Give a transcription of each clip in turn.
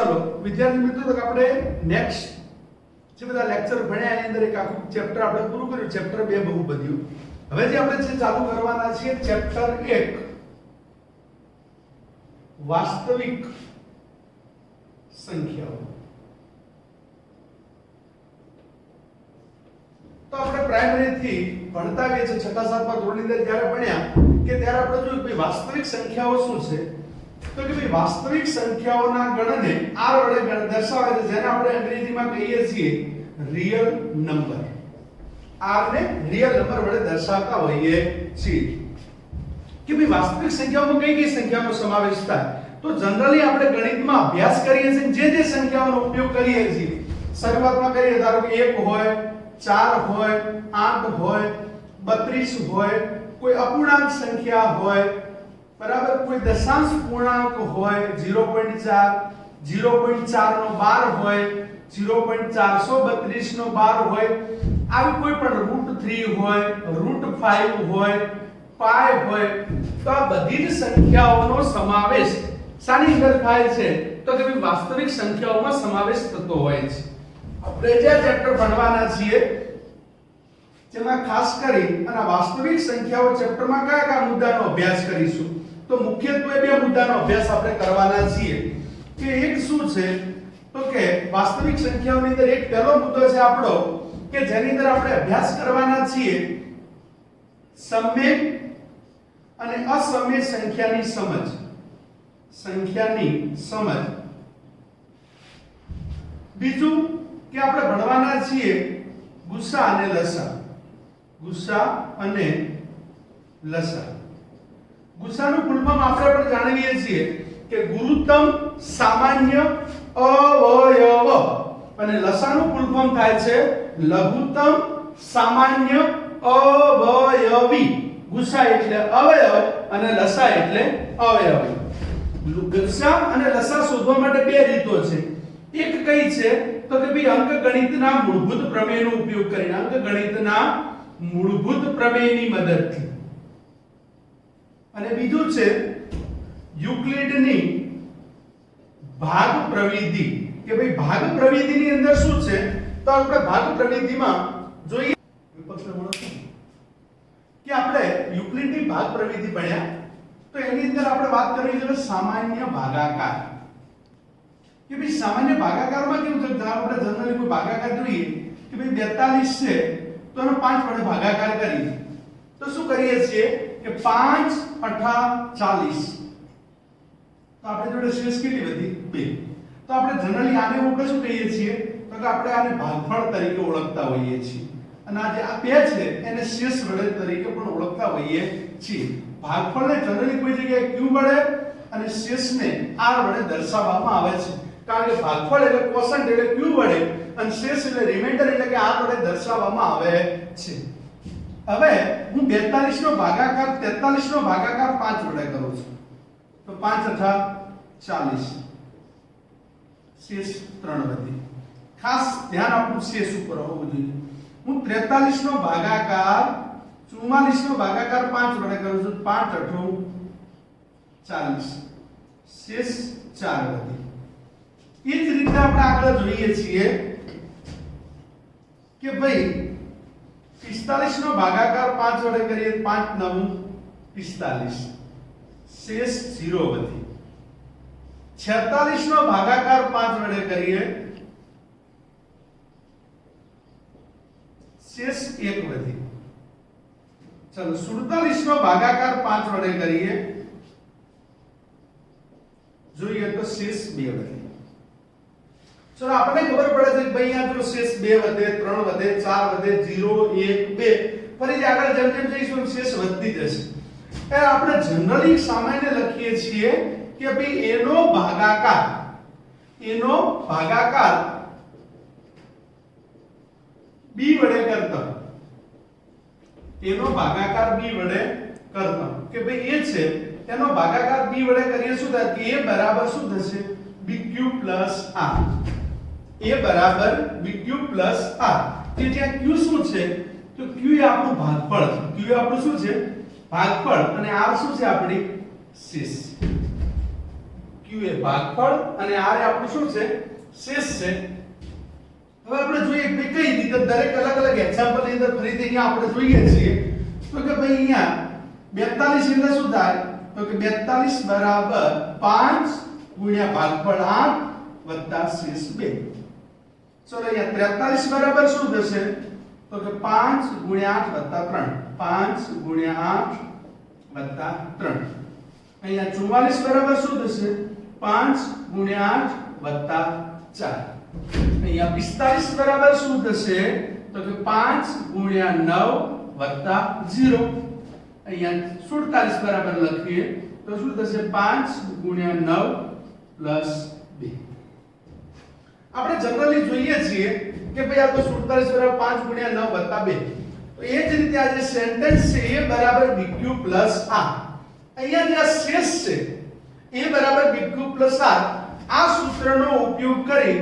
ચાલો વિદ્યાર્થી મિત્રો તો આપણે નેક્સ્ટ જે બધા લેક્ચર ભણ્યા એની અંદર એક આખું ચેપ્ટર આપણે પૂરું કર્યું, ચેપ્ટર 2 બહુપદીઓ. હવે જે આપણે જે ચાલુ કરવાના છીએ ચેપ્ટર 1 વાસ્તવિક સંખ્યાઓ. તો આપણે પ્રાઇમરી થી ભણતા આવીએ છીએ, છઠ્ઠા સાતમા ધોરણની અંદર જ્યારે ભણ્યા કે ત્યારે આપણે જોયું કે વાસ્તવિક સંખ્યાઓ શું છે. તો કે ભાઈ વાસ્તવિક સંખ્યાઓના ગણને r વડે દર્શાવે છે, જેને આપણે અંગ્રેજીમાં કહીએ છીએ રિયલ નંબર. r ને રિયલ નંબર વડે દર્શાવતા હોઈએ છીએ. કે ભાઈ વાસ્તવિક સંખ્યાઓમાં કઈ કઈ સંખ્યાનો સમાવેશ થાય. તો જનરલી આપણે ગણિતમાં અભ્યાસ કરીએ છીએ જે સંખ્યાઓનો ઉપયોગ કરીએ છીએ શરૂઆતમાં કરીએ, ધારો કે 1 હોય, 4 હોય, 8 હોય, 32 હોય, કોઈ અપૂર્ણાંક સંખ્યા હોય, બરાબર, કોઈ દશાંશ પૂર્ણાંક હોય 0.4, 0.4 નો 12 હોય, 0.432 નો 12 હોય, આવી કોઈ પણ √3 હોય, √5 હોય, પાય હોય. તો આ બધી જ સંખ્યાઓનો સમાવેશ શાની અંદર થાય છે તો કે વાસ્તવિક સંખ્યાઓમાં સમાવેશ થતો હોય છે. આપણે જે ચેપ્ટર ભણવાના છીએ જેમાં ખાસ કરી અને વાસ્તવિક સંખ્યાઓ ચેપ્ટરમાં કયા કયા મુદ્દાનો અભ્યાસ કરીશું. તો મુખ્યત્વે બે મુદ્દાનો અભ્યાસ આપણે કરવાના છીએ. કે એક શું છે તો કે વાસ્તવિક સંખ્યાઓની અંદર એક પહેલો મુદ્દો છે આપણો કે જેની અંદર આપણે અભ્યાસ કરવાના છીએ સમય અને અસમય સંખ્યાની સમજ. સંખ્યાની સમજ. બીજું કે આપણે ભણવાના છીએ ગુસા અને લસા. ગુસા અને લસા. ગુસાનું ફૂલ ફોર્મ આપણે પણ જાણીએ છીએ કે ગુરુત્તમ સામાન્ય અવયવ, અને લસાનું ફૂલ ફોર્મ થાય છે લઘુત્તમ સામાન્ય અવયવી. ગુસા એટલે અવયવ અને લસા એટલે અવયવી. ગુસા અને લસા શોધવા માટે બે રીતો છે. એક કઈ છે તો કે ભાઈ અંકગણિતના મૂળભૂત પ્રમેયનો ઉપયોગ કરીને, અંકગણિતના મૂળભૂત પ્રમેયની મદદથી. અને બીજું છે યુક્લિડની ભાગ પ્રવિધિ. કે ભાઈ ભાગ પ્રવિધિની અંદર શું છે તો આપણે ભાગ પ્રવિધિમાં જોઈએ કે આપણે યુક્લિડની ભાગ પ્રવિધિ ભણ્યા તો એની અંદર આપણે વાત કરવી છે સામાન્ય ભાગાકાર. કે ભાઈ સામાન્ય ભાગાકારમાં કેવું છે, આપણે જનરલી કોઈ ભાગાકાર જોઈએ કે ભાઈ 42 છે તો એનો 5 વડે ભાગાકાર કરીએ તો શું કરીએ છીએ કે 5 8 40. તો આપણે જોડે શેષ કેટલી વધી 2. તો આપણે જનરલી આને આપણે શું કહીએ છીએ તો કે આપણે આને ભાગફળ તરીકે ઓળખતા હોઈએ છીએ, અને આ જે આ 2 છે એને શેષ વડે તરીકે પણ ઓળખતા હોઈએ છીએ. ભાગફળને જનરલી કોઈ જગ્યાએ q વડે અને શેષને r વડે દર્શાવવામાં આવે છે, કારણ કે ભાગફળ એટલે કોસન્ટ એટલે q વડે અને શેષ એટલે રિમાઇન્ડર એટલે કે r વડે દર્શાવવામાં આવે છે. હવે હું 42 નો ભાગાકાર 43 નો ભાગાકાર 5 વડે કરું છું તો 5 8 40, શેષ 3 વધી. ખાસ ધ્યાન આપવું શેષ ઉપર હોવું જોઈએ. હું 43 નો ભાગાકાર 44 નો ભાગાકાર 5 વડે કરું છું 5 8 40, શેષ 4 વધી. એ જ રીતે આપણે આગળ જોઈએ છીએ કે ભાઈ 45 નો ભાગાકાર 5 વડે કરીએ 5 9 45, શેષ 0 વધી. 46 નો ભાગાકાર 5 વડે કરીએ શેષ 1 વધી. ચલો 47 નો ભાગાકાર 5 વડે કરીએ જોઈએ તો શેષ 2 વધી. ચલો આપણે ખબર પડે છે કે ભાઈ અહીંયા જો શેષ 2 વધે, 3 વધે, 4 વધે, 0 1 2 ફરી આગળ જેમ જેમ જઈશું શેષ વધતી જશે. એ આપણે જનરલી સામાન્ય લખીએ છીએ કે ભાઈ એનો ભાગાકાર b વડે કરતા, એનો ભાગાકાર b વડે કરતા. કે ભાઈ એ છે એનો ભાગાકાર b વડે કરીએ શું થાય કે a બરાબર શું થશે bq r. a બરાબર bq r. કે જ્યાં q શું છે તો q એ આપણું ભાગફળ છે. q એ આપણું શું છે ભાગફળ, અને r શું છે આપણી શેષ. q q એ ભાગફળ અને r એ આપણું શું છે શેષ છે હવે આપણે જોઈએ કે કઈ રીતે દરેક અલગ અલગ એક્ઝામ્પલ ની અંદર ફરીથી અહીંયા આપણે જોઈએ છીએ તો કે ભાઈ અહીંયા 42 એટલે શું થાય તો કે 42 બરાબર 5 ગુણ્યા ભાગફળ 8 વત્તા શેષ 2 ચલો અહીંયા 43 બરાબર શું થશે તો કે 5 ગુણ્યા 8 વત્તા 3 5 ગુણ્યા 8 વત્તા 3 અહીંયા 44 બરાબર શું થશે 5 ગુણ્યા 8 વત્તા 4 અહીંયા 45 બરાબર શું થશે તો કે 5 ગુણ્યા 9 વત્તા 0 અહીંયા 47 બરાબર લખીએ તો શું થશે 5 ગુણ્યા 9 પ્લસ 2 આપણે જનરલી જોઈએ છીએ કે ભાઈ આ તો 47 બરાબર 5 ગુણ્યા 9 વત્તા 2 તો એ જ રીતે આ જે સેન્ટેન્સ છે એ બરાબર bq પ્લસ r અહીંયા જે આ શેષ છે a બરાબર bq પ્લસ r આ સૂત્રનો ઉપયોગ કરી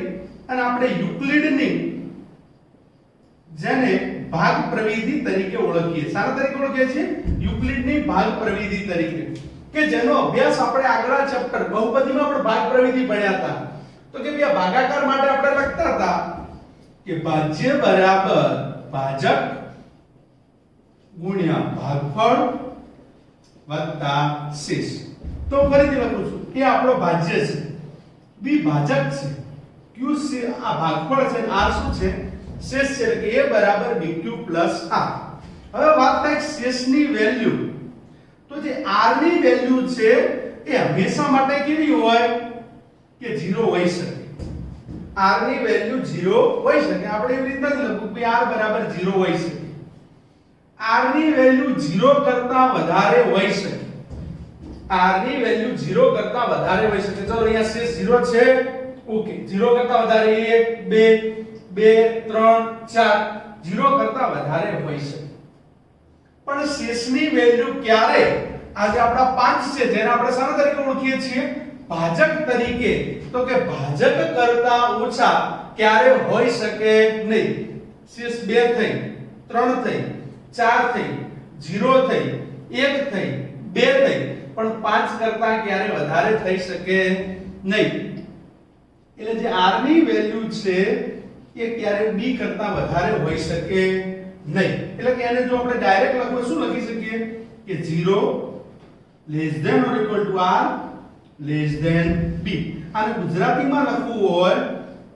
અને આપણે યુક્લિડની જેને ભાગ પ્રવિધિ તરીકે ઓળખીએ શાના તરીકે ઓળખીએ છીએ યુક્લિડની ભાગ પ્રવિધિ તરીકે કે જેનો અભ્યાસ આપણે આગલા ચેપ્ટર બહુપદીમાં આપણે ભાગ પ્રવિધિ ભણ્યા હતા તો કે ભાઈ ભાગાકાર માટે આપણે લખતા હતા કે ભાજ્ય બરાબર ભાજક ગુણ્યા ભાગફળ વત્તા શેષ તો ફરીથી લખું છું કે આપણો ભાજ્ય છે બી ભાજક છે q છે આ ભાગફળ છે r શું છે શેષ છે એટલે કે a બરાબર bq r હવે વાત થાય શેષની વેલ્યુ તો જે r ની વેલ્યુ છે એ હંમેશા માટે કેવી હોય કે 0 હોઈ શકે r ની વેલ્યુ 0 હોઈ શકે આપણે એવી રીતે જ લખું કે r બરાબર 0 હોઈ શકે r ની વેલ્યુ 0 કરતા વધારે હોઈ શકે r ની વેલ્યુ 0 કરતા વધારે હોઈ શકે ચલો અહીંયા શેષ 0 છે ઓકે 0 કરતા વધારે 1 2 3 4 0 કરતા વધારે હોઈ શકે પણ શેષની વેલ્યુ ક્યારે આજે આપડા 5 છે જેને આપણે શાના તરીકે ઓળખીએ છીએ ભાજક તરીકે તો કે ભાજક કરતા ઓછા ક્યારે હોઈ શકે નહીં શેષ 2 થઈ 3 થઈ 4 થઈ 0 થઈ 1 થઈ 2 થઈ પણ 5 કરતા ક્યારે વધારે થઈ શકે નહીં એટલે જે r ની વેલ્યુ છે એ ક્યારે b કરતા વધારે હોઈ શકે નહીં એટલે કે એને જો આપણે ડાયરેક્ટ લખવું શું લખી શકીએ કે 0 less than or equal to r less than b આને ગુજરાતીમાં લખવું હોય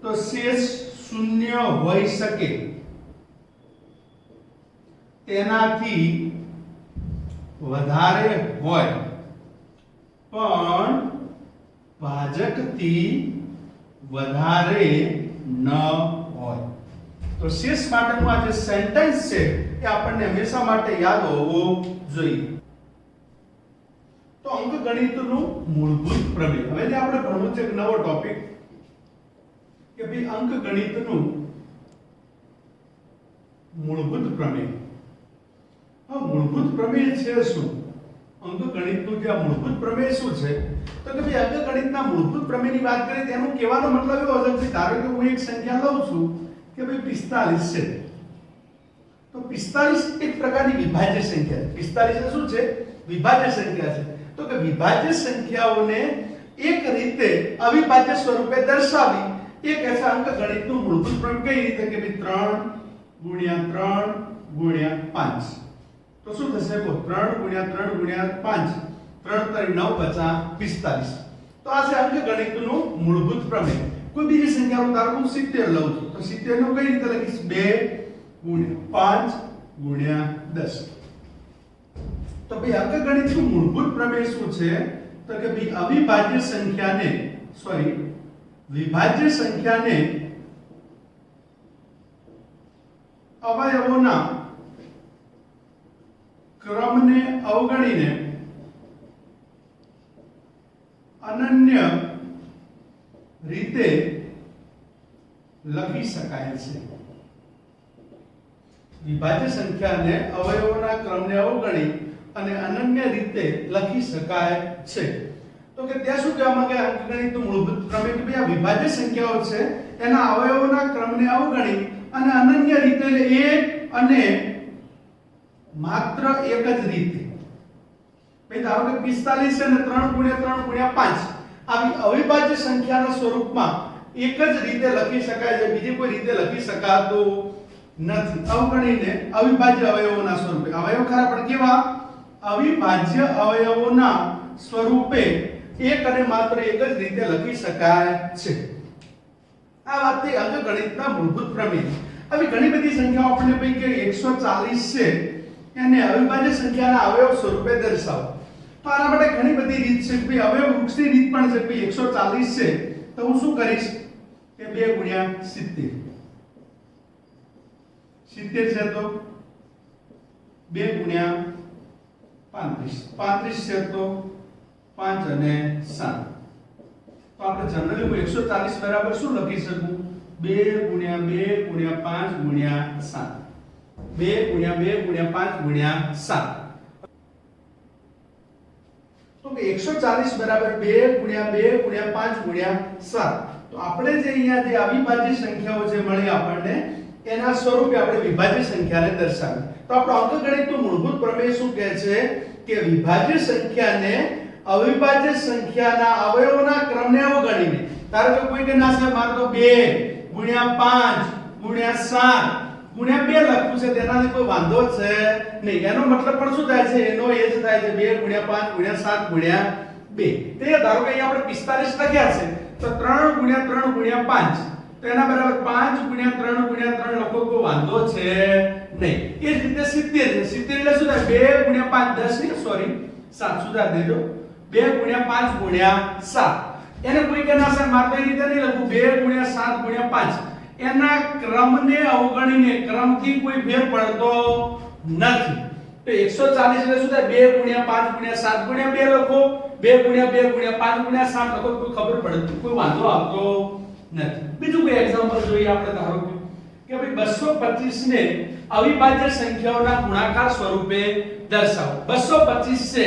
તો શેષ શૂન્ય હોઈ શકે તેનાથી વધારે હોય પણ ભાજકથી વધારે ન હોય તો શેષ માટેનું આ જે સેન્ટેન્સ છે એ આપણને હંમેશા માટે યાદ હોવું જોઈએ તો અંકગણિતનું મૂળભૂત પ્રમેય હવે જે આપણે ભણવું છે એક નવો ટોપિક કે ભાઈ અંકગણિતનું મૂળભૂત પ્રમેય આ મૂળભૂત પ્રમેય છે શું અંકગણિતનું જે મૂળભૂત પ્રમેય શું છે તો કે ભાઈ અંકગણિતના મૂળભૂત પ્રમેયની વાત કરીએ તેનો કહેવાનો મતલબ એવો છે કે ધારો કે હું એક સંખ્યા લઉં છું કે ભાઈ 45 છે તો 45 એક પ્રકારની વિભાજ્ય સંખ્યા છે 45 શું છે વિભાજ્ય સંખ્યા છે તો કે વિભાજ્ય સંખ્યાઓને એક રીતે અવિભાજ્ય સ્વરૂપે દર્શાવી એ કહે છે અંકગણિતનું મૂળભૂત પ્રમેય કઈ રીતે કે ભાઈ 3 * 5 તો શું થશે 3 * 3 * 5 3 * 9 = 45 તો આ છે અંકગણિતનું મૂળભૂત પ્રમેય કોઈ બીજી સંખ્યાનો ધારો હું 70 લઉં છું તો 70 નો કઈ રીતે લખીશ 2 * 5 * 10 તો ભાઈ અંકગણિતનું મૂળભૂત પ્રમેય શું છે તો કે ભાઈ અવિભાજ્ય સંખ્યાને વિભાજ્ય સંખ્યાને અવયવોના ક્રમને અવગણીને અનન્ય રીતે લખી શકાય છે વિભાજ્ય સંખ્યાને અવયવોના ક્રમને અવગણી અને અનન્ય રીતે લખી શકાય છે તો કે ત્યાં શું કહેવા માંગે અંકગણિતનું મૂળભૂત પ્રમેય કે ભાઈ આ વિભાજ્ય સંખ્યાઓ છે એના અવયવોના ક્રમને અવગણી અને અનન્ય રીતે એક અને માત્ર એક જ રીતે ભાઈ ધારો કે 45 છે ને 3 * 3 * 5 આવી અવિભાજ્ય સંખ્યાના સ્વરૂપમાં એક જ રીતે લખી શકાય છે, બીજી કોઈ રીતે લખી શકાતું નથી. અવગણીને અવિભાજ્ય અવયવોના સ્વરૂપે, અવયવ ખરા પણ કેવા? અવિભાજ્ય અવયવોના સ્વરૂપે એક અને માત્ર એક જ રીતે લખી શકાય છે. આ વાતથી અંકગણિતના મૂળભૂત પ્રમેય. આવી ઘણી બધી સંખ્યાઓ આપણને પૈકી 140 છે એને અવિભાજ્ય સંખ્યાના અવયવ સ્વરૂપે દર્શાવો. તો આના માટે ઘણી બધી રીત છે. ભાઈ અવયવ વૃક્ષની રીત પણ છે. ભાઈ 140 છે તો હું શું કરીશ કે 2 ગુણ્યા 70. 70 છે તો 2 ગુણ્યા 35. 35 છે તો 5 અને 7. તો આપણે જનરલી હું 140 બરાબર શું લખી શકું? 2 ગુણ્યા 2 ગુણ્યા 5 ગુણ્યા 7. 2 ગુણ્યા 2 ગુણ્યા 5 ગુણ્યા 7. તો કે 140 બરાબર 2 ગુણ્યા 2 ગુણ્યા 5 ગુણ્યા 7. તો આપણે જે અહીંયા જે અવિભાજ્ય સંખ્યાઓ જે મળી આપણને એના સ્વરૂપે આપણે વિભાજ્ય સંખ્યાને દર્શાવી. તો આપણો અંકગણિતનો મૂળભૂત પ્રમેય શું કહે છે કે વિભાજ્ય સંખ્યાને અવિભાજ્ય સંખ્યાના અવયવોના ક્રમને અવગણીને, ધારો કે કોઈ કે ના છે મારે તો 2 ગુણ્યા 5 ગુણ્યા 7 ગુણ્યા 2 લખવું છે, તેનાથી કોઈ વાંધો છે નહીં. એનો મતલબ પણ શું થાય છે? એનો એ જ થાય છે 2 ગુણ્યા 5 ગુણ્યા 7 ગુણ્યા 2. તે ધારો કે અહીંયા આપણે 45 લખ્યા છે તો 3 ગુણ્યા 3 ગુણ્યા 5 તો એના બરાબર 5 ગુણ્યા 3 ગુણ્યા 3 લખો, કોઈ વાંધો છે નહીં. એ જ રીતે 70 છે. 70 એટલે શું થાય? 2 ગુણ્યા 5 10 ને સોરી 7 સુધાર દેજો. 2 ગુણ્યા 5 ગુણ્યા 7. એને કોઈ કે ના સર મારે તો એ રીતે નહીં લખું. 2 ગુણ્યા 7 ગુણ્યા 5 એના ક્રમને અવગણીને, ક્રમથી કોઈ ફેર પડતો નથી. તો 140 એટલે શું થાય? 2 ગુણ્યા 5 ગુણ્યા 7 ગુણ્યા 2 લખો, 2 ગુણ્યા 2 ગુણ્યા 5 ગુણ્યા 7 લખો, કોઈ ખબર પડે, કોઈ વાંધો આવતો નથી. બીજું કોઈ એક્ઝામ્પલ જોઈએ આપણે. ધારો કે ભાઈ 225 ને અવિભાજ્ય સંખ્યાઓના ગુણાકાર સ્વરૂપે દર્શાવો. 225 છે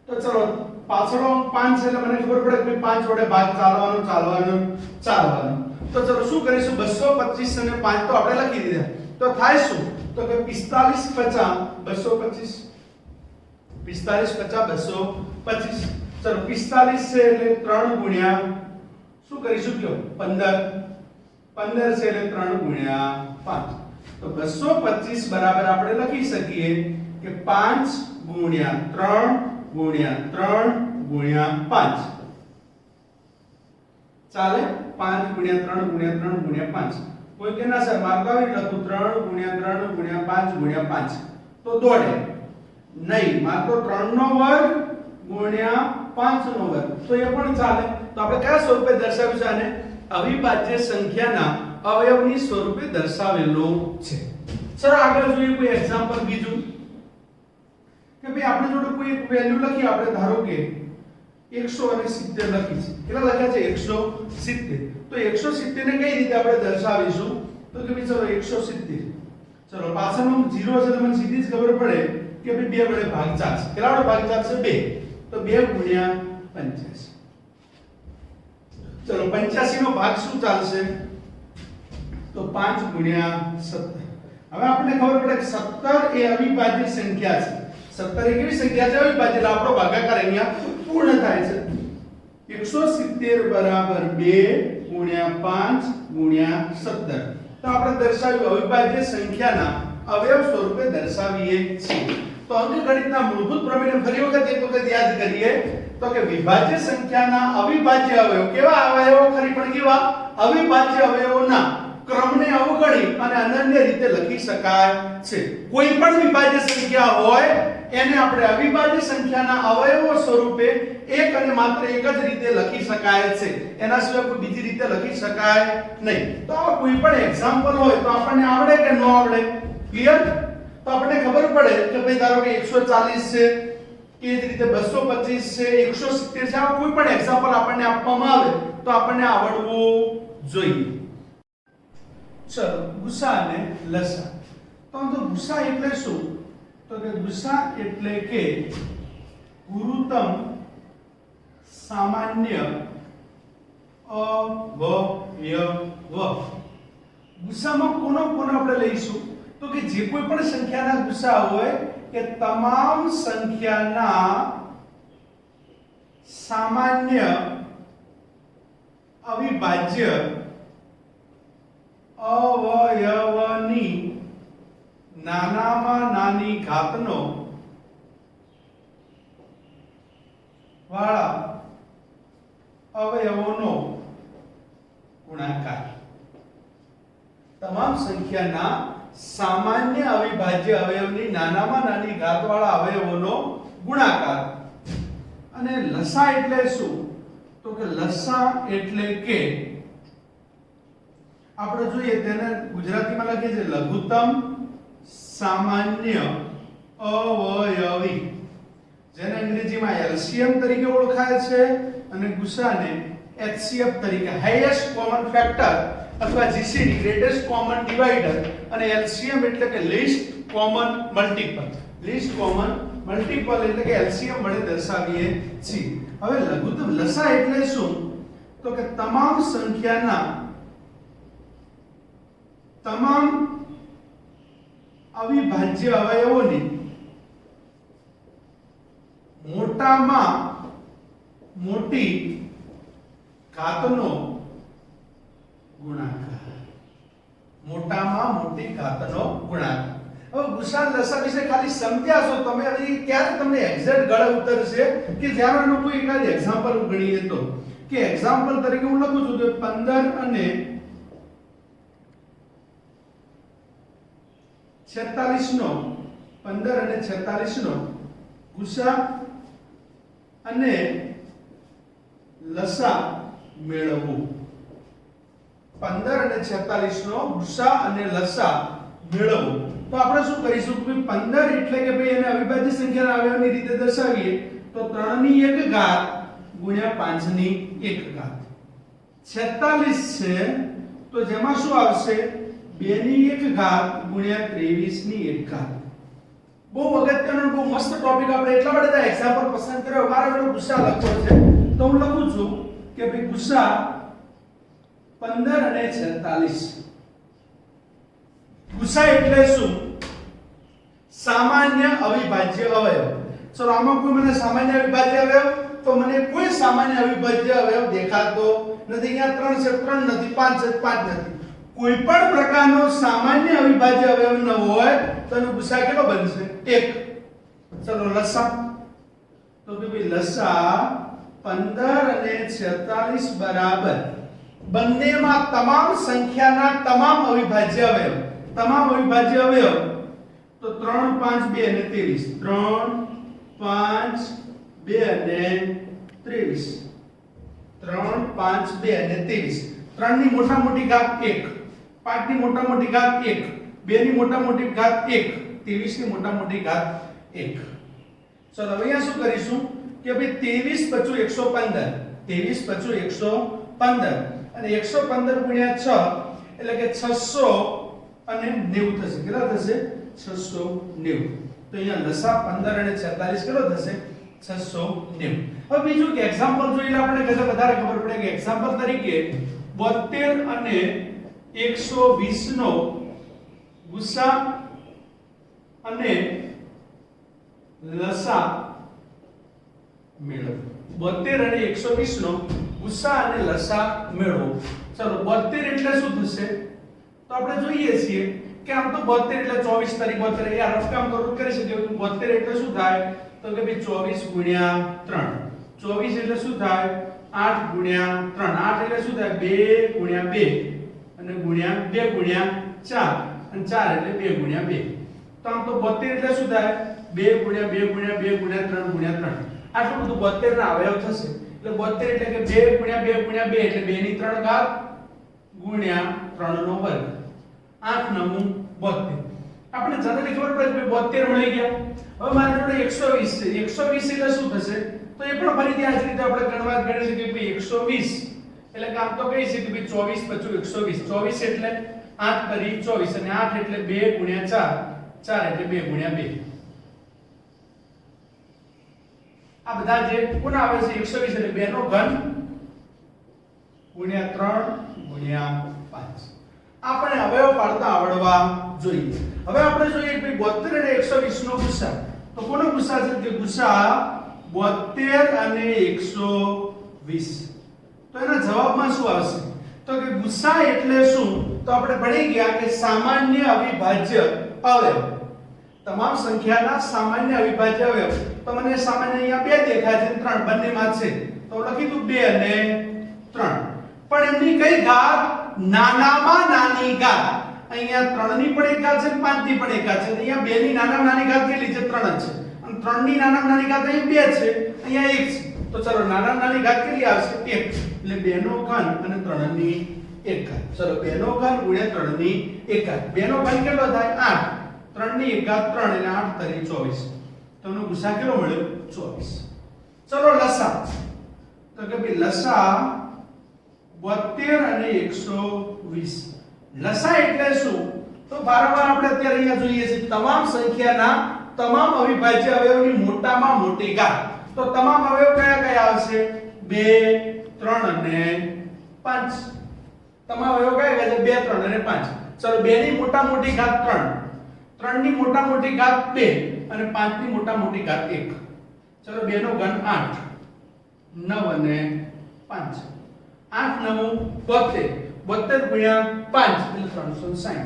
તો ચલો પાછળનો 5 છે એટલે મને ખબર પડે કે 5 વડે ભાગ ચાલવાનો. તો ચલો શું કરીશું? 225 અને 5 તો આપણે લખી દીધા. તો થાય શું? તો કે 45 50 225. 45 50 225. ચલો 45 છે એટલે 3 ગુણ્યા શું કરીશું કયો? 15. 15 છે એટલે 3 ગુણ્યા 5. તો 225 બરાબર આપણે લખી શકીએ કે 5 ગુણ્યા 3 ગુણ્યા 3 ગુણ્યા 5. ચાલે? 5 ગુણ્યા 3 ગુણ્યા 3 ગુણ્યા 5. કોઈ કે ના સર મારે તો આવી લખું 3 ગુણ્યા 3 ગુણ્યા 5 ગુણ્યા 5 તો દોડે નહીં. મારે તો 3 નો વર્ગ ગુણ્યા 5 નો વર્ગ તો એ પણ ચાલે. તો આપણે કયા સ્વરૂપે દર્શાવ્યું છે આને? અવિભાજ્ય સંખ્યાના અવયવની સ્વરૂપે દર્શાવેલો છે. સર આગળ જોઈએ કોઈ એક્ઝામ્પલ બીજું કે ભાઈ આપણે જોડે કોઈ એક વેલ્યુ લખી. આપણે ધારો કે 170 લખી છે. કેટલા લખ્યા છે? 170. તો 170 ને કઈ રીતે આપણે દર્શાવીશું? તો કે ભાઈ ચલો 170. ચલો પાછળનો 0 છે તો મને સીધી જ ખબર પડે કે ભાઈ 2 વડે ભાગ ચાલશે. કેટલા વડે ભાગ ચાલશે? 2. તો 2 ગુણ્યા 85. ચલો 85 નો ભાગ શું ચાલશે? તો 5 ગુણ્યા 17. હવે આપણને ખબર પડે કે 17 એ અવિભાજ્ય સંખ્યા છે. 17 એ કેવી સંખ્યા છે? અવિભાજ્ય. એટલે આપણો ભાગાકાર અહીંયા પૂર્ણ થાય છે. 170 બરાબર 2 ગુણ્યા 5 ગુણ્યા 17. તો આપણે દર્શાવ્યું અવિભાજ્ય સંખ્યાના અવયવ સ્વરૂપે દર્શાવીએ છીએ. તો અંકગણિતના મૂળભૂત પ્રમેયને ફરી વખત એક વખત યાદ કરીએ તો કે વિભાજ્ય સંખ્યાના અવિભાજ્ય અવયવ. કેવા અવયવો? ખરી પણ કેવા? અવિભાજ્ય અવયવોના ક્રમને અવગણી અને અનન્ય રીતે લખી શકાય છે. કોઈ પણ વિભાજ્ય સંખ્યા હોય એને આપણે અવિભાજ્ય સંખ્યાના અવયવો સ્વરૂપે એક અને માત્ર એક જ રીતે લખી શકાય છે. એના સિવાય કોઈ બીજી રીતે લખી શકાય નહીં. તો આ કોઈ પણ એક્ઝામ્પલ હોય તો આપણને આવડે કે ન આવડે? ક્લિયર? તો આપણને ખબર પડે કે ભાઈ ધારો કે 140 છે, એ જ રીતે 225 છે, 170 છે. આ કોઈ પણ એક્ઝામ્પલ આપણને આપવામાં આવે તો આપણને આવડવું જોઈએ. ચલો ગુસા અને લસા. તો ગુસા એટલે શું? તો કે ગુસા એટલે કે ગુરુતમ સામાન્ય અવયવ. ગુસામાં કોનો આપણે લઈશું? તો કે જે કોઈ પણ સંખ્યાના ગુસા હોય કે તમામ સંખ્યાના સામાન્ય અવિભાજ્ય અવયવની નાનામાં નાની ઘાતનો વાળા અવયવોનો ગુણાકાર. તમામ સંખ્યાના સામાન્ય અવિભાજ્ય અવયવની નાનામાં નાની ઘાતવાળા અવયવોનો ગુણાકાર. અને લસા એટલે શું? તો કે લસા એટલે કે આપણે જોઈએ તેને ગુજરાતીમાં લખીએ છે લઘુત્તમ સામાન્ય અવયવી, જેને અંગ્રેજીમાં એલસીએમ તરીકે ઓળખાય છે અને ગુસાને એચસીએફ તરીકે હાઈએસ્ટ કોમન ફેક્ટર અથવા જીસીડી ગ્રેટેસ્ટ કોમન ડિવાઇડર, અને એલસીએમ એટલે કે least common multiple. Least common multiple એટલે કે એલસીએમ વડે દર્શાવીએ છીએ. હવે લઘુત્તમ લસા એટલે શું? તો કે તમામ સંખ્યાના તમામ અવિભાજ્ય અવયવોની મોટામાં મોટી ઘાતનો ગુણાકાર. મોટામાં મોટી ઘાતનો ગુણાકાર. હવે ગુસા લસા વિશે ખાલી સમજ્યા છો તમે. હવે ક્યારે તમને એક્ઝેક્ટ ગળે ઉતરશે કે જ્યારે આનો કોઈ એકાદ એક્ઝામ્પલ ગણીએ તો. કે એક્ઝામ્પલ તરીકે હું લખું છું કે 15 અને 46 નો 15 અને 46 નો ગુસા અને લસા મેળવવું. 15 અને 46 નો ગુસા અને લસા મેળવવું. તો આપણે શું કરીશું કે 15 એટલે કે ભાઈ એને અવિભાજ્ય સંખ્યાના અવયવની રીતે દર્શાવીએ તો 3 ની 1 ઘાત ગુણ્યા 5 ની 1 ઘાત. 46 છે તો જેમાં શું આવશે 2 ની 1 ઘાત ગુણ્યા 23 ની 1 ઘાત. બહુ અગત્યનો બહુ મસ્ત ટોપિક આપણે એટલા માટે આ એક્ઝામ્પલ પસંદ કર્યો. મારે એનો ગુસા લખવો છે તો હું લખું છું કે ભાઈ ગુસા 15 અને 46. ગુસા એટલે શું? સામાન્ય અવિભાજ્ય અવયવ. ચલો આમાં કોઈ મને સામાન્ય અવિભાજ્ય અવયવ, તો મને કોઈ સામાન્ય અવિભાજ્ય અવયવ દેખાતો નથી. અહીંયા 3 છે 3 નથી, 5 છે 5 નથી. કોઈ પણ પ્રકારનો સામાન્ય અવિભાજ્ય અવયવ ન હોય તો એનો ગુસા કેટલો બનશે? 1. ચલો લસા, તો કે ભાઈ લસા 15 અને 46 બરાબર બંનેમાં તમામ સંખ્યાના તમામ અવિભાજ્ય અવયવ. તમામ અવિભાજ્ય અવયવ તો 3 5 2 અને 23. 3 5 2 અને 23. 3 5 2 અને 23. 3 ની મોટા મોટી ઘાત 1, 5 ની મોટા મોટી ઘાત 1, 2 ની મોટા મોટી ઘાત 1, 23 ની મોટા મોટી ઘાત 1. ચલો હવે અહીંયા શું કરીશું કે ભાઈ 23 × 115. 23 × 115 અને 115 ગુણ્યા 6 એટલે કે 690 થશે. કેટલા થશે? 690. તો અહીંયા લસા 15 અને 46 કેટલો થશે? 690. હવે બીજું કે એક્ઝામ્પલ જોઈને આપણે વધારે ખબર પડે કે એક્ઝામ્પલ તરીકે 72 અને 120 નો ગુસા અને લસા મેળવો. 72 અને 120 નો ગુસા અને લસા મેળવો. ચલો 72 એટલે શું થશે? તો આપણે જોઈએ છીએ કે આમ તો 72 એટલે 24 તારીખ 72 યાર રફ કામ કરું કરી શકીએ. તો 72 એટલે શું થાય? તો કે ભાઈ 24 ગુણ્યા 3. 24 એટલે શું થાય? 8 ગુણ્યા 3. 8 એટલે શું થાય? 2 ગુણ્યા 2 અને ગુણ્યા 2 ગુણ્યા 4 અને 4 એટલે 2 ગુણ્યા 2. તો આમ તો 72 એટલે શું થાય? 2 ગુણ્યા 2 ગુણ્યા 2 ગુણ્યા 3 ગુણ્યા 3. આટલું બધું 72 ના અવયવ થશે. એટલે 72 એટલે કે 2 ગુણ્યા 2 ગુણ્યા 2 એટલે 2 ની 3 ઘાત ગુણ્યા 3 નો વર્ગ. 8 નમું 72. આપણે જનરલી ખબર પડે કે 72 મળી ગયા. હવે મારી જોડે 120 છે. 120 એટલે શું થશે? તો એ પણ ફરીથી આ જ રીતે આપણે ગણવા ગણી શકીએ કે 120 એટલે કામ તો કહી શકીએ કે 24 × 120. 24 એટલે 8 કરી 24 અને 8 એટલે 2 ગુણ્યા 4, 4 એટલે 2 ગુણ્યા 2. આ બધા જે કોના આવે છે? 120 એટલે 2 નો ઘન ગુણ્યા 3 ગુણ્યા 5. આપણે અવયવ પાડતા આવડવા જોઈએ. હવે આપણે જોઈએ કે 72 અને 120 નો ગુસા. તો કોનો ગુસા છે? કે ગુસા 72 અને 120. તો એના જવાબમાં શું આવશે? તો કે ગુસા એટલે શું? તો આપણે ભણી ગયા કે સામાન્ય અવિભાજ્ય અવયવ, તમામ સંખ્યાના સામાન્ય અવિભાજ્ય અવયવ. તો મને સામાન્ય અહીંયા 2 દેખાય છે, 3 બંનેમાં છે, તો લખી દઉં 2 અને 3. પણ એમની કઈ ઘાત? નાનામાં નાની ઘાત. અહીંયા 3 ની પણ એક ઘાત છે, 5 ની પણ એક ઘાત છે. અહીંયા 2 ની નાનામાં નાની ઘાત કેટલી છે? 3 જ છે. અને 3 ની નાનામાં નાની ઘાત અહીંયા 2 છે, અહીંયા 1 છે. તો ચલો નાનામાં નાની ઘાત કેટલી આવશે? 1. એટલે 2 નો ઘન અને 3 ની એક ઘાત. ચલો 2 નો ઘન ગુણ્યા 3 ની એક ઘાત. 2 નો ઘન કેટલો થાય? 8. 3 ની એક ઘાત 3 એટલે 8 તરી 24. તો એનો ગુસા કેટલો મળ્યો? 24. ચલો લસા. તો કે ભાઈ લસા 72 અને 120. લસા એટલે શું? તો વારંવાર આપણે અત્યારે અહીંયા જોઈએ છે તમામ સંખ્યાના તમામ અવિભાજ્ય અવયવની મોટામાં મોટી ઘાત. તો તમામ અવયવ કયા કયા આવશે? 2, 3 અને 5. તમામ અવયવ કયા કયા છે? 2, 3 અને 5. ચલો 2 ની મોટા મોટી ઘાત 3, 3 ની મોટા મોટી ઘાત 2 અને 5 ની મોટા મોટી ઘાત 1. ચલો 2 નો ઘન 8, 9 અને 5. 8 9 72, 72 ગુણ્યા 5 એટલે 360.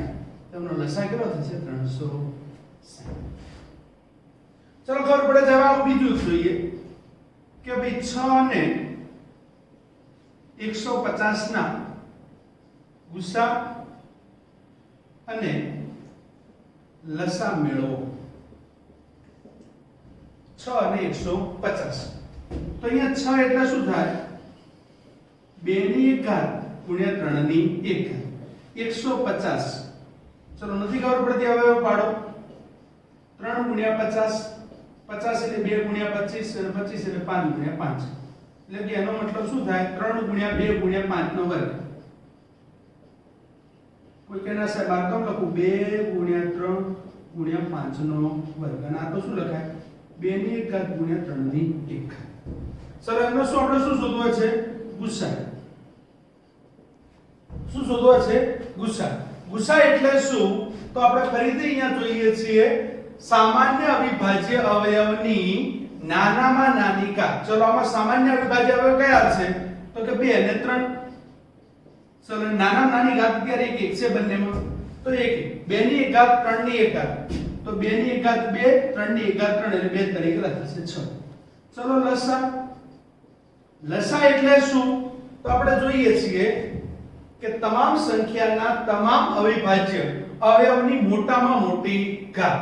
તેમનો લસા કેટલો થશે? 360. ચલો ખબર પડે છે. હવે આવું બીજું જોઈએ કે ભાઈ 6 અને 150 ના ગુસા અને લસા મેળવો. 6 અને 150. તો અહીંયા 6 એટલે શું થાય? 2 ની એક ઘાત ગુણ્યા 3 ની એક ઘાત. 150. ચલો નથી ખબર પડતી, હવે પાડો. 3 ગુણ્યા 50, 50 એટલે 2 ગુણ્યા 25 અને 25 એટલે 5 ગુણ્યા 5. એટલે કે એનો મતલબ શું થાય? 3 ગુણ્યા 2 ગુણ્યા 5 નો વર્ગ. કોઈ કેના સાહેબ આ કેમ લખું? 2 ગુણ્યા 3 ગુણ્યા 5 નો વર્ગ. અને આ તો શું લખાય? 2 ની એક ઘાત ગુણ્યા 3 ની એક ઘાત. સર એનો શું આપણે શું શોધવા છે? ગુસા. શું શોધવા છે? ગુસા. ગુસા એટલે શું? તો આપણે ફરીથી અહીંયા જોઈએ છીએ સામાન્ય અવિભાજ્ય અવયવની નાનામાં નાની ઘાત. ચલો આમાં સામાન્ય અવિભાજ્ય અવયવ કયા છે? તો કે 2 અને 3. ચલો નાનામાં નાની ઘાત અત્યારે 1 છે બંનેમાં, તો 1 2 ની એક ઘાત 3 ની એક ઘાત. તો 2 ની એક ઘાત 2, 3 ની એક ઘાત 3 એટલે 2 તરીકે લખશે 6. ચલો લસા. લસા એટલે શું? તો આપણે જોઈએ છીએ કે તમામ સંખ્યાના તમામ અવિભાજ્ય અવયવની મોટામાં મોટી ઘાત.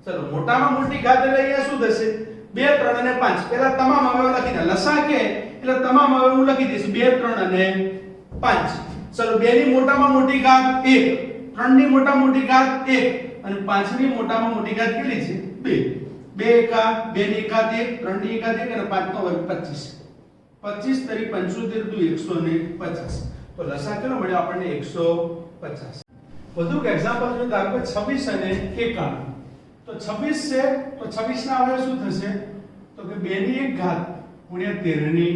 ચલો મોટામાં મોટી ઘાત એટલે અહીંયા શું થશે? 2, 3 અને 5. પહેલા તમામ અવયવ લખી દે. લસા કે એટલે તમામ અવયવ હું લખી દઈશ 2, 3 અને 5. ચલો 2 ની મોટામાં મોટી ઘાત 1, 3 ની મોટામાં મોટી ઘાત 1 અને 5 ની મોટામાં મોટી ઘાત કેટલી છે? 2. 2 એકા 2 ની એક ઘાત 1, 3 ની એક ઘાત 1 અને 5 નો વર્ગ 25. 25 તરી 75 દુ 150. તો લસા કેટલો મળ્યો આપણને? 150. વધુ એક એક્ઝામ્પલ જો ધારો કે 26 અને 51. તો 26 છે તો 26 ના અવયવ શું થશે? તો કે 2 ની એક ઘાત ગુણ્યા 13 ની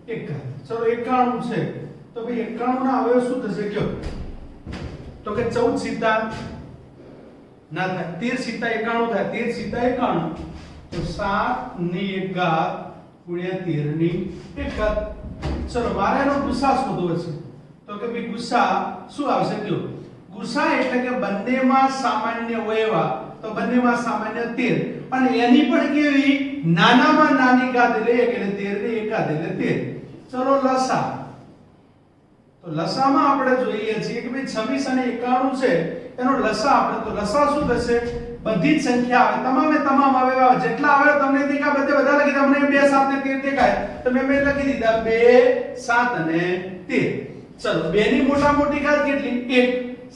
એક ઘાત. ચલો 91 છે તો ભાઈ 91 ના અવયવ શું થશે કયો? તો કે 14 સીતા ના થાય, 13 સીતા 91 થાય. 13 સીતા 91 તો 7 ની એક ઘાત ગુણ્યા 13 ની એક ઘાત. ચલો મારે એનો ગુસા શોધવો છે. તો કે ભાઈ ગુસા શું આવશે કયો? ગુસા એટલે કે બંનેમાં સામાન્ય હોય એવા, તો બંનેમાં સામાન્ય 13 અને એની પણ કેવી? નાનામાં નાની ઘાત એટલે 1 એટલે 13 ની એક ઘાત એટલે 13. ચલો લસા. તો લસામાં આપણે જોઈએ છીએ કે ભાઈ 26 અને 91 છે એનો લસા આપણે, તો લસા શું થશે? બધી જ સંખ્યા આવે, તમામે તમામ અવયવ આવે, જેટલા અવયવ તમને દેખાય બધે બધા લખી દો. અમને 2 7 ને 13 દેખાય તો મેં લખી દીધા 2 7 અને 13. ચલો 2 ની મોટા મોટી ઘાત કેટલી? 1.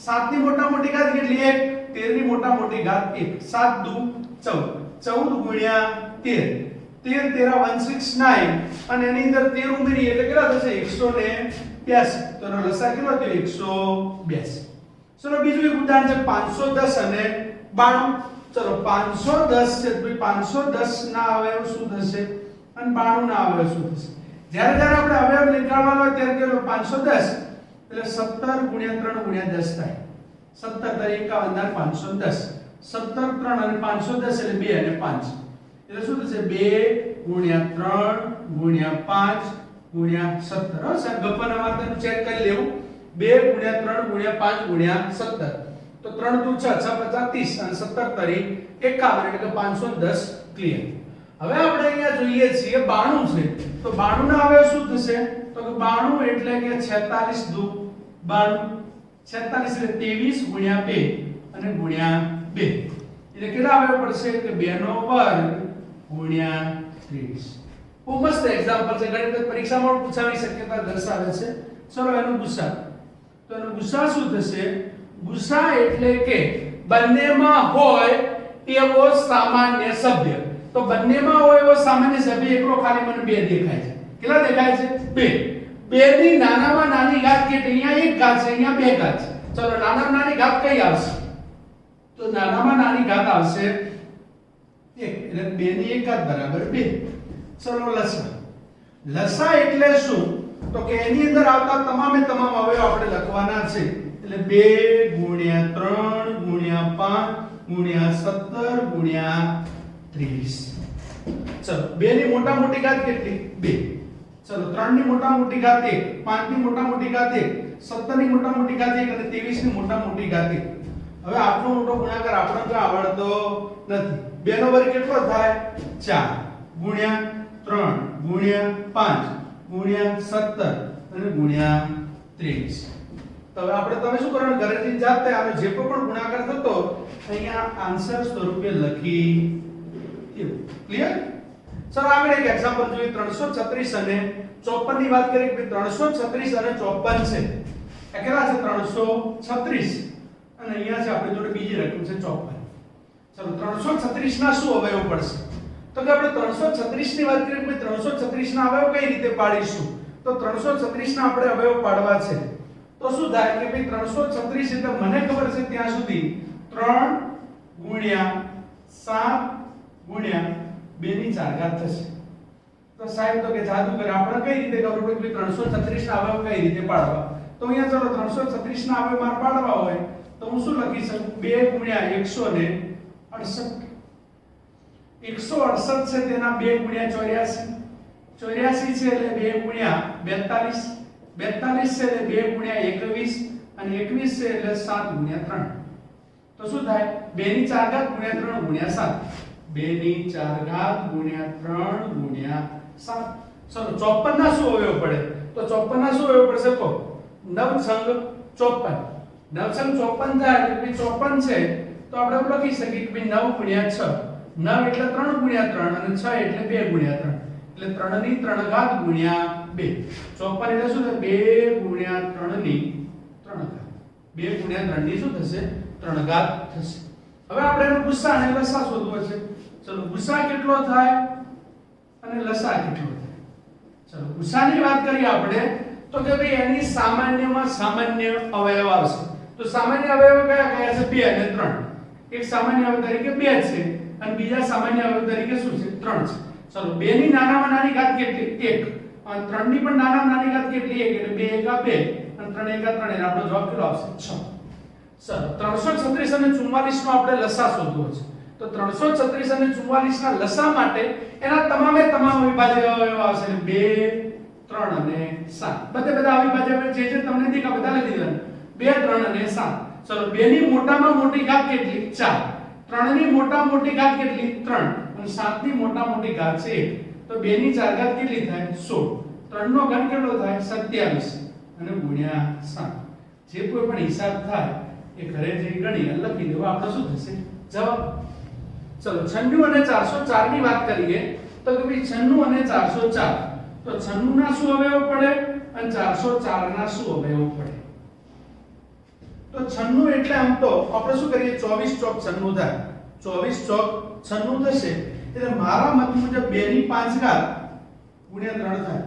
7 ની મોટા મોટી ઘાત કેટલી? 1. 13 ની મોટા મોટી ઘાત 1. 7 દુ 14, 14 ગુણ્યા 13, 13 13 169 અને એની અંદર 13 ઉમેરી એટલે કેટલા થશે? 182. તો એનો લસા કેટલો થયો? 182. ચલો બીજું એક ઉદાહરણ છે 510 અને 92. ચલો 510 છે તો 510 ના અવયવ શું થશે અને 92 ના અવયવ શું થશે? જ્યારે જ્યારે આપણે અવયવ નીકાળવાનો હોય ત્યારે કેટલો? 510 એટલે 17 ગુણ્યા 3 ગુણ્યા 10 થાય. 17 તરી 51 ના 510. 17 3 અને 510 એટલે 2 અને 5 એટલે શું થશે? 2 ગુણ્યા 3 ગુણ્યા 5 ગુણ્યા 17. હો સાહેબ ગપ્પાના માત્ર ચેક કરી લેવું. 2 ગુણ્યા 3 ગુણ્યા 5 ગુણ્યા 17. તો 3 દુ 6 6 50 30 અને 17 તરી 51 એટલે કે 510 ક્લિયર. હવે આપણે અહીંયા જોઈએ છીએ 92 છે. તો 92 ના અવયવ શું થશે? તો કે 92 એટલે કે 46 દુ 92. 46 એટલે 23 ગુણ્યા 2 અને ગુણ્યા 2 એટલે કેટલા અવયવ પડશે કે 2 નો વર્ગ ગુણ્યા 30. બહુ મસ્ત એક્ઝામ્પલ છે. ગણિત પરીક્ષામાં પૂછાવાની શક્યતા દર્શાવે છે. ચલો એનો ગુસા. તો એનો ગુસા શું થશે? ગુસા એટલે કે બંનેમાં હોય એવો સામાન્ય સભ્ય. તો બંનેમાં હોય એવો સામાન્ય સભ્ય એકલો ખાલી મને 2 દેખાય છે. કેટલા દેખાય છે? 2. 2 ની નાનામાં નાની ઘાત કેટલી? અહીંયા એક ઘાત છે, અહીંયા બે ઘાત છે. ચલો નાનામાં નાની ઘાત કઈ આવશે? તો નાનામાં નાની ઘાત આવશે 1 એટલે 2 ની 1 ઘાત બરાબર 2. ચલો લસા. લસા એટલે શું? તો કે એની અંદર આવતા તમામે તમામ અવયવ આપણે લખવાના છે. એટલે 2 ગુણ્યા 3 ગુણ્યા 5 ગુણ્યા 17 ગુણ્યા 30. ચલો 2 ની મોટા મોટી ઘાત કેટલી? 2. ચલો 3 ની મોટા મોટી ઘાત 1, 5 ની મોટા મોટી ઘાત 1, 17 ની મોટા મોટી ઘાત 1 અને 23 ની મોટા મોટી ઘાત 1. હવે આટલો મોટો ગુણાકાર આપણને તો આવડતો નથી. 2 નો વર્ગ કેટલો થાય? 4 ગુણ્યા 3 ગુણ્યા 5 ગુણ્યા 17 અને ગુણ્યા 30. તો હવે આપણે તમે શું કરવાનું? ઘરેથી જાતે આપણે જે પણ ગુણાકાર થતો અહીંયા આન્સર સ્વરૂપે લખી દેવું. ક્લિયર? ચલો આગળ એક એક્ઝામ્પલ જોઈએ. 336 અને 54 ની વાત કરીએ કે 336 અને 54 છે. આ કેટલા છે? 336 અને અહીંયા છે આપણી જોડે બીજી રકમ છે 54. ચલો 336 ના શું અવયવ પડશે? તો કે આપણે 336 ની વાત કરીએ કે 336 ના અવયવ કઈ રીતે પાડીશું? તો 336 ના આપણે અવયવ પાડવા છે. તો શું થાય કે ભાઈ 336 એટલે મને ખબર છે ત્યાં સુધી 3 ગુણ્યા 7 ગુણ્યા 2 ની 4 ઘાત થશે. તો સાહેબ તો કે જાદુ કરે આપણે કઈ રીતે ખબર પડે કે 336 ના અવયવ કઈ રીતે પાડવા? તો અહીંયા ચાલો 336 ના અવયવ માર પાડવા હોય તો હું શું લખી શકું? 2 ગુણ્યા 168. 168 છે તેના 2 ગુણ્યા 84. 84 છે એટલે 2 ગુણ્યા 42. 42 છે એટલે 2 ગુણ્યા 21 અને 21 છે એટલે 7 ગુણ્યા 3. તો શું થાય? 2 ની 4 ઘાત ગુણ્યા 3 ગુણ્યા 7. 2 ની 4 ઘાત ગુણ્યા 3 ગુણ્યા 7. ચલો 54 ના શું અવયવ પડે? તો 54 ના શું અવયવ પડશે? તો 9 સંગ 54. 9 સંગ 54 થાય એટલે 54 છે તો આપણે એવું લખી શકીએ કે 9 ગુણ્યા 6. 9 એટલે 3 ગુણ્યા 3 અને 6 એટલે 2 ગુણ્યા 3 એટલે 3 ની 3 ઘાત ગુણ્યા 2. 54 એટલે શું થાય? 2 ગુણ્યા 3 ની 3 ઘાત. 2 ગુણ્યા 3 ની શું થશે? 3 ઘાત થશે. હવે આપણે એનો ગુસા અને લસા શોધવો છે. ચલો ગુસા કેટલો થાય અને લસા કેટલો થાય? ચલો ગુસાની વાત કરીએ આપણે તો કે ભાઈ એની સામાન્યમાં સામાન્ય અવયવ આવશે. તો સામાન્ય અવયવ કયા કયા છે? 2 અને 3. એક સામાન્ય અવયવ તરીકે 2 છે અને બીજા સામાન્ય અવયવ તરીકે શું છે? 3 છે. ચલો 2 ની નાનામાં નાની ઘાત કેટલી? 1. અને 3 ની પણ નાનામાં નાની ઘાત કેટલી? 1 એટલે 2 એકા 2 અને 3 એકા 3 એટલે આપણો જવાબ કેટલો આવશે? 6. ચલો 336 અને 44 નો આપણે લસા શોધવો છે. તો 336 અને 44 ના લસા માટે એના તમામે તમામ અવિભાજ્ય અવયવ આવશે 2 3 અને 7. બધા અવિભાજ્ય અવયવ જે તમને દેખા બધા લખી દેવાના 2 3 અને 7. ચલો 2 ની મોટામાં મોટી ઘાત કેટલી? 4. 3 ની મોટા મોટી ઘાત કેટલી? 3 અને 7 ની મોટા મોટી ઘાત છે 1. તો 2 ની 4 ઘાત કેટલી થાય? 16. 3 નો ઘન કેટલો થાય? 27 અને ગુણ્યા 7. જે કોઈ પણ હિસાબ થાય એ ઘરે જઈ ગણી લખી દેવા આપણો શું થશે? જવાબ. ચલો 96 અને 404 ની વાત કરીએ તો કે ભાઈ 96 અને 404. તો 96 ના શું અવયવ પડે અને 404 ના શું અવયવ પડે? તો 96 એટલે આમ તો આપણે શું કરીએ? 24 ચોક 96 થાય. 24 ચોક 96 થશે એટલે મારા મત મુજબ 2 ની 5 ઘાત ગુણ્યા 3 થાય.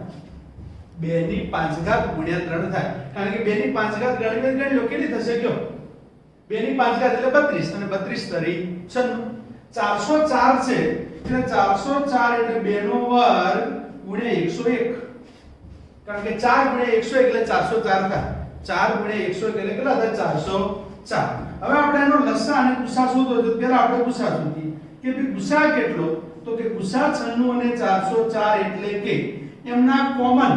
2 ની 5 ઘાત ગુણ્યા 3 થાય. કારણ કે 2 ની 5 ઘાત ગણી લો કેટલી થશે? કયો 2 ની 5 ઘાત એટલે 32 અને 32 તરી 96. 404 છે એટલે 404 એટલે 2 નો વર્ગ ગુણ્યા 101. કારણ કે 4 ગુણ્યા 101 એટલે 404 થાય. 4 ગુણ્યા 101 એટલે કેટલા થાય? 404. હવે આપણે એનો લસા અને ગુસા શોધવો છે. પહેલા આપણે ગુસા શોધીએ કે ભઈ ગુસા કેટલો? તો કે ગુસા 96 અને 404 એટલે કે એમના કોમન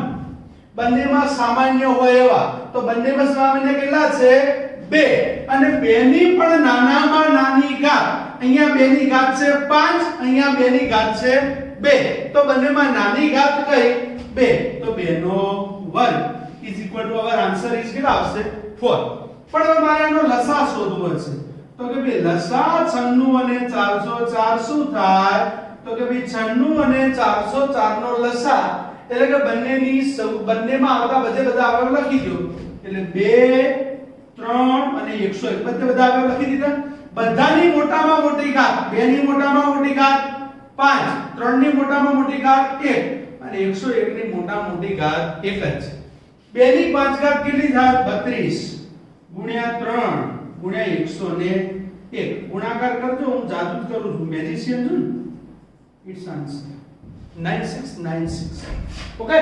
બંનેમાં સામાન્ય હોય એવા, તો બંનેમાં સામાન્ય કેટલા છે 2 અને 2 ની પણ નાનામાં નાની ઘાત, અહીંયા 2 ની ઘાત છે 5, અહીંયા 2 ની ઘાત છે 2, તો બંનેમાં નાની ઘાત કઈ 2, તો 2 નો વર્ગ is equal to our answer is કેટલા આવશે 4. પણ હવે મારે આનો લસા શોધવો છે, તો કે ભાઈ લસા 96 અને 404 શું થાય, તો કે ભાઈ 96 અને 404 નો લસા એટલે કે બંનેમાં આવતા બધા અવયવ લખી દો, એટલે 2 3 અને 101 બધા અવયવ લખી દીધા. બધાની મોટામાં મોટી ઘાત 2 ની મોટામાં મોટી ઘાત 5, 3 ની મોટામાં મોટી ઘાત 1 અને 101 ની મોટામાં મોટી ઘાત 1 જ છે. 2 ની 5 ઘાત કેટલી થાય 32 ગુણ્યા 3 ગુણ્યા 101 ગુણાકાર કરજો, હું જાદુ જ કરું છું, મેજિશિયન છું ને. It's answer 9696. ઓકે.